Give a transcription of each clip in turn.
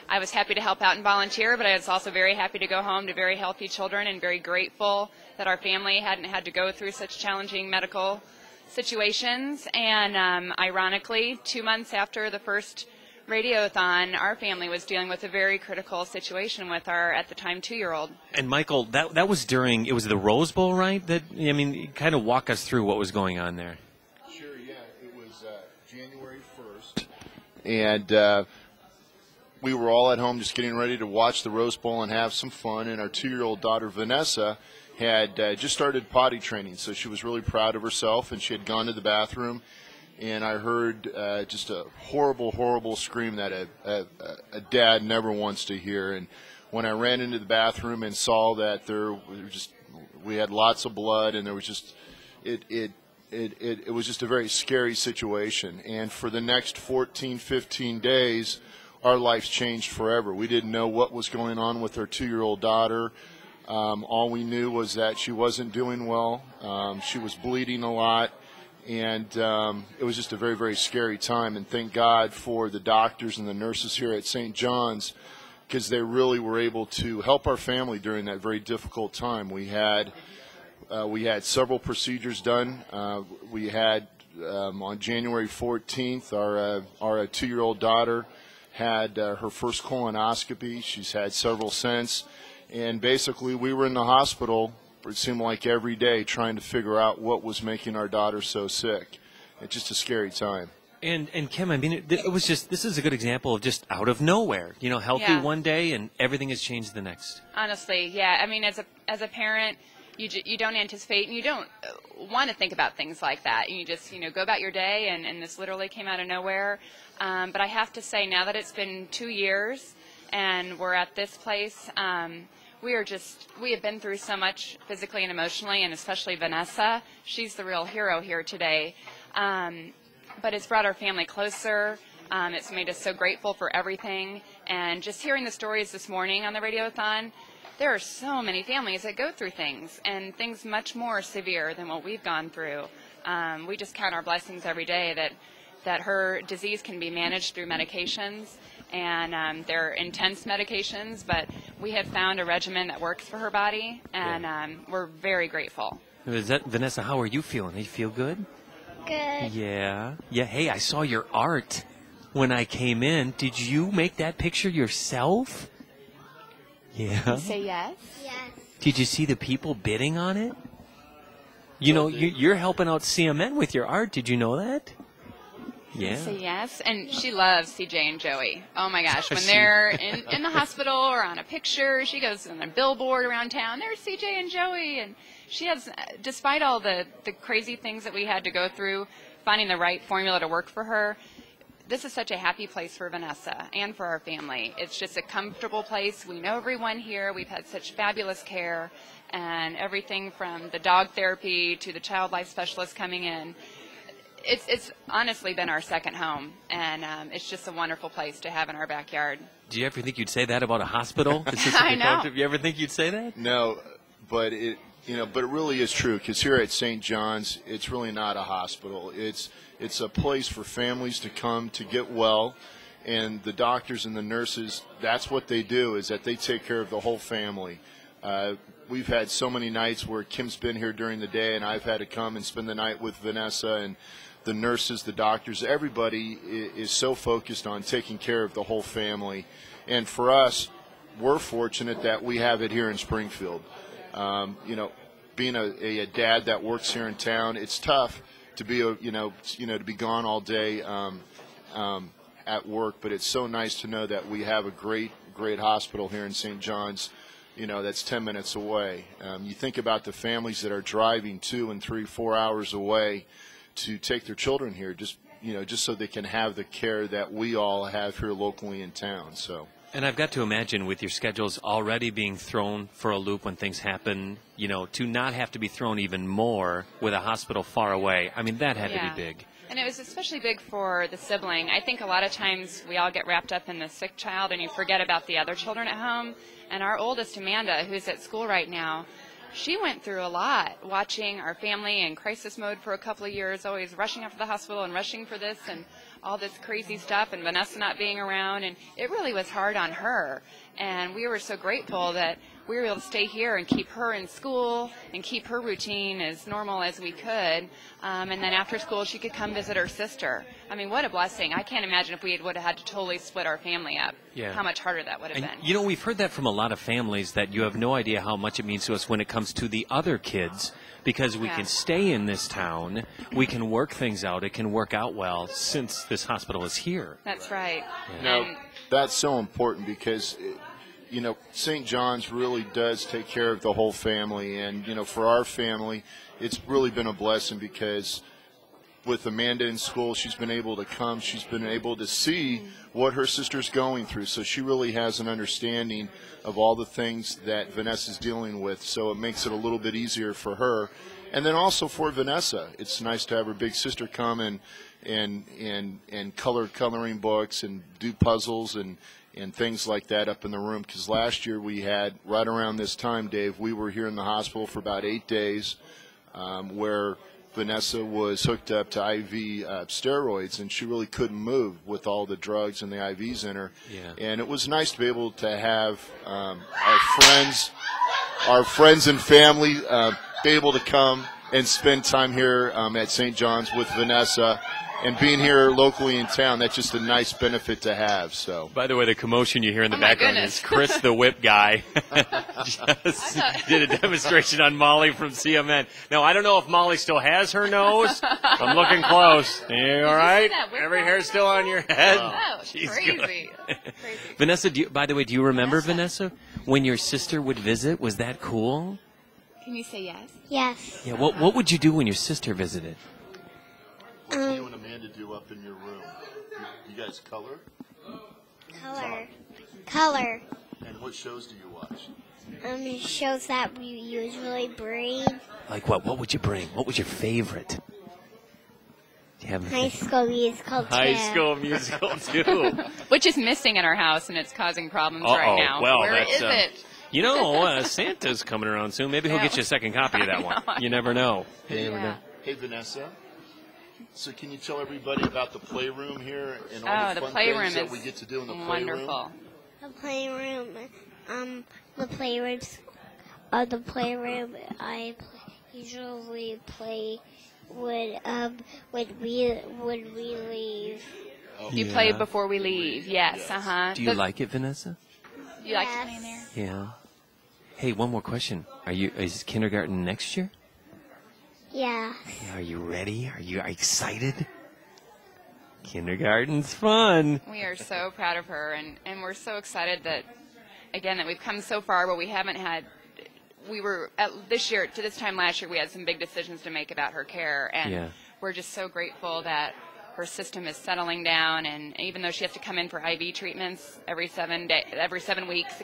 I was happy to help out and volunteer, but I was also very happy to go home to very healthy children and very grateful that our family hadn't had to go through such challenging medical situations. And ironically, 2 months after the first Radiothon, our family was dealing with a very critical situation with our, at the time, 2-year-old. And Michael, that was during, it was the Rose Bowl, right? Kind of walk us through what was going on there. Sure, yeah. It was January 1st. And we were all at home just getting ready to watch the Rose Bowl and have some fun. And our 2-year-old daughter, Vanessa, had just started potty training. So she was really proud of herself, and she had gone to the bathroom. And I heard just a horrible, horrible scream that a dad never wants to hear. And when I ran into the bathroom and saw that we had lots of blood, and there was just it was just a very scary situation. And for the next 14, 15 days, our lives changed forever. We didn't know what was going on with our 2-year-old daughter. All we knew was that she wasn't doing well. She was bleeding a lot. And it was just a very, very scary time. And thank God for the doctors and the nurses here at St. John's, because they really were able to help our family during that very difficult time. We had several procedures done. We had on January 14th, our 2-year-old daughter had her first colonoscopy. She's had several since. And basically, we were in the hospital, it seemed like every day, trying to figure out what was making our daughter so sick. It's just a scary time. And Kim, I mean, it was just, this is a good example of just out of nowhere. You know, healthy one day and everything has changed the next. Honestly, yeah. I mean, as a parent, you don't anticipate and you don't want to think about things like that. You just, go about your day, and this literally came out of nowhere. But I have to say, now that it's been 2 years and we're at this place, we have been through so much physically and emotionally, and especially Vanessa. She's the real hero here today. But it's brought our family closer. It's made us so grateful for everything. And just hearing the stories this morning on the Radiothon, there are so many families that go through things, and things much more severe than what we've gone through. We just count our blessings every day that her disease can be managed through medications. And they're intense medications, but we have found a regimen that works for her body, and we're very grateful. Vanessa, how are you feeling? You feel good? Good. Yeah. Yeah, hey, I saw your art when I came in. Did you make that picture yourself? Yeah. You say yes? Yes. Did you see the people bidding on it? You're helping out CMN with your art. Did you know that? Yeah. Say yes, and she loves CJ and Joey. Oh my gosh, when they're in the hospital or on a picture, she goes on a billboard around town. There's CJ and Joey, and she has, despite all the crazy things that we had to go through, finding the right formula to work for her. This is such a happy place for Vanessa and for our family. It's just a comfortable place. We know everyone here. We've had such fabulous care, and everything from the dog therapy to the child life specialist coming in. It's honestly been our second home, and it's just a wonderful place to have in our backyard. Do you ever think you'd say that about a hospital? I know. Do you ever think you'd say that? No, but it really is true, because here at St. John's, it's really not a hospital. It's a place for families to come to get well, and the doctors and the nurses, that's what they do, is that they take care of the whole family. We've had so many nights where Kim's been here during the day, and I've had to come and spend the night with Vanessa, and the nurses, the doctors, everybody is so focused on taking care of the whole family. And for us, we're fortunate that we have it here in Springfield. Being a dad that works here in town, it's tough to be to be gone all day at work, but it's so nice to know that we have a great hospital here in St. John's, that's 10 minutes away. You think about the families that are driving 2 and 3, 4 hours away to take their children here, just so they can have the care that we all have here locally in town. So. And I've got to imagine, with your schedules already being thrown for a loop when things happen, to not have to be thrown even more with a hospital far away. I mean, that had to be big. And it was especially big for the sibling. I think a lot of times we all get wrapped up in the sick child and you forget about the other children at home. And our oldest, Amanda, who's at school right now, she went through a lot, watching our family in crisis mode for a couple of years, always rushing up to the hospital and rushing for this and all this crazy stuff and Vanessa not being around, and it really was hard on her. And we were so grateful that we were able to stay here and keep her in school and keep her routine as normal as we could. And then after school, she could come visit her sister. I mean, what a blessing. I can't imagine if we would have had to totally split our family up, how much harder that would have been. You know, we've heard that from a lot of families, that you have no idea how much it means to us when it comes to the other kids, because we can stay in this town, we can work things out, it can work out well since this hospital is here. That's right. Now, that's so important because, you know, St. John's really does take care of the whole family. And, you know, for our family, it's really been a blessing because with Amanda in school, she's been able to come. She's been able to see what her sister's going through. So she really has an understanding of all the things that Vanessa's dealing with. So it makes it a little bit easier for her. And then also for Vanessa, it's nice to have her big sister come and color coloring books and do puzzles and things like that up in the room. Because last year we had, right around this time, Dave, we were here in the hospital for about 8 days where Vanessa was hooked up to IV steroids, and she really couldn't move with all the drugs and the IVs in her. And it was nice to be able to have our friends and family be able to come and spend time here at St. John's with Vanessa. And being here locally in town, that's just a nice benefit to have. So, by the way, the commotion you hear in the background is Chris the Whip guy just did a demonstration on Molly from CMN. Now, I don't know if Molly still has her nose. I'm looking close. You all right? Every hair still on your head? Oh, She's crazy. Vanessa, by the way, do you remember, Vanessa, when your sister would visit? Was that cool? Can you say yes? Yes. Yeah. What would you do when your sister visited? what do you and Amanda do up in your room? You guys color? Color. And what shows do you watch? Shows that we usually bring. Like what? What would you bring? What was your favorite? Do you have High School Musical 2. High School Musical 2. Which is missing in our house, and it's causing problems right now. Well, Where that's, is it? You know, Santa's coming around soon. Maybe he'll get you a second copy of that one. You never know. Hey, Vanessa. So can you tell everybody about the playroom here and all Oh, the the fun playroom things that is we get to do in the wonderful. The playroom I usually play when we leave. You play before we leave, yes. Do you like it, Vanessa? You like to play in there? Yeah. Hey, one more question. Is kindergarten next year? Yeah. Are you ready? Are you excited? Kindergarten's fun. We are so proud of her, and we're so excited that, again, that we've come so far, but we haven't had. We were this year to this time last year. We had some big decisions to make about her care, and we're just so grateful that her system is settling down. And even though she has to come in for IV treatments every 7 weeks,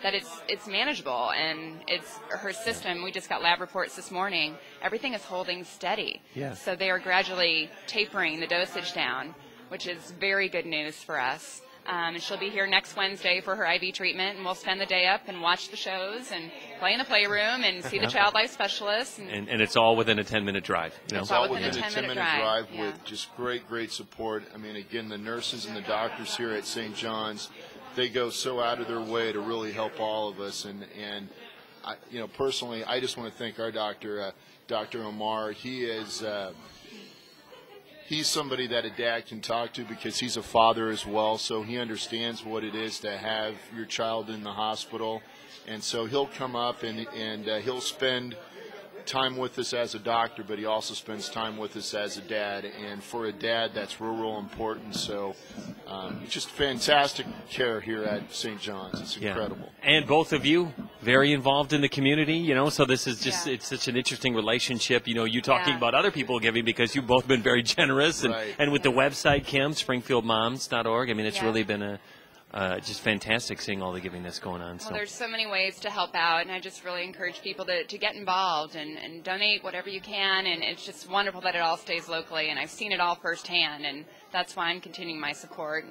that it's manageable, and it's her system. We just got lab reports this morning. Everything is holding steady. So they are gradually tapering the dosage down, which is very good news for us. And she'll be here next Wednesday for her IV treatment, and we'll spend the day up and watch the shows and play in the playroom and see the child life specialist. And it's all within a 10-minute drive. You know? It's all within a 10-minute drive with just great support. I mean, again, the nurses and the doctors here at St. John's, they go so out of their way to really help all of us. And I, personally, I just want to thank our doctor, Dr. Omar. He is... He's somebody that a dad can talk to because he's a father as well, so he understands what it is to have your child in the hospital. And so he'll come up and he'll spend time with us as a doctor, but he also spends time with us as a dad. And for a dad, that's real important. So it's just fantastic care here at St. John's. It's incredible. And both of you very involved in the community, so this is just, it's such an interesting relationship, you talking about other people giving because you've both been very generous. And with the website, Kim, springfieldmoms.org, I mean, it's really been just fantastic seeing all the giving that's going on. Well, there's so many ways to help out, and I just really encourage people to get involved and donate whatever you can, and it's just wonderful that it all stays locally, and I've seen it all firsthand, and that's why I'm continuing my support.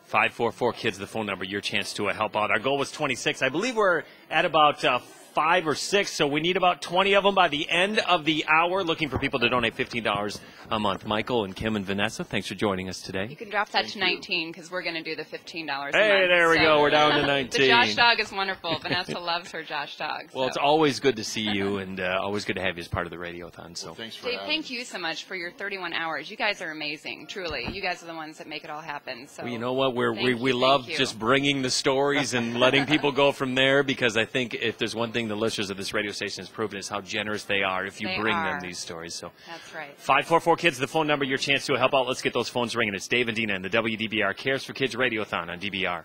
544 Kids, the phone number, your chance to help out. Our goal was 26. I believe we're at about 5 or 6, so we need about 20 of them by the end of the hour, looking for people to donate $15 a month. Michael and Kim and Vanessa, thanks for joining us today. You can drop that to 19 because we're going to do the $15 a month. Hey, there we go. We're down to 19. The Josh dog is wonderful. Vanessa loves her Josh dog. Well, it's always good to see you, and always good to have you as part of the Radiothon. So, thanks for Dave, thank you so much for your 31 hours. You guys are amazing, truly. You guys are the ones that make it all happen. So, well, you know what? We love just bringing the stories and letting people go from there, because I think if there's one thing the listeners of this radio station has proven is how generous they are if you bring them these stories. So that's right. 544 Kids, the phone number, your chance to help out. Let's get those phones ringing. It's Dave and Dina and the WDBR Cares for Kids Radiothon on DBR.